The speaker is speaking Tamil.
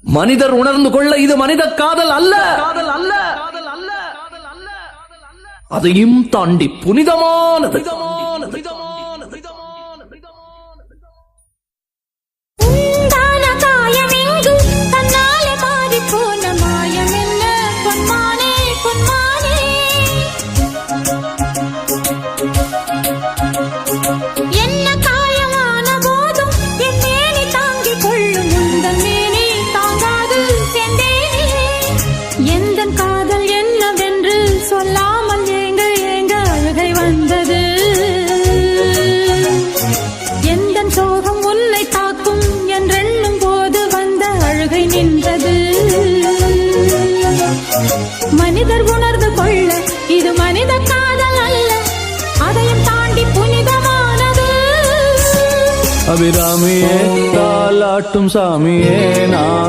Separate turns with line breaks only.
மனிதர் உணர்ந்து கொள்ள இது மனித காதல் அல்ல, அதையும் தாண்டி புனிதமானது.
சொல்லாமல் ஏங்க ஏங்க அழுகை வந்தது. எந்த சோகம் உன்னை தாக்கும் என்றெண்ணும் போது வந்த அழுகை நின்றது. மனிதர் உணர்ந்து கொள்ள இது மனித காதல் அல்ல, அதையும் தாண்டி புனிதமானது.
அபிராமியே தாலாட்டும் சாமியே நான்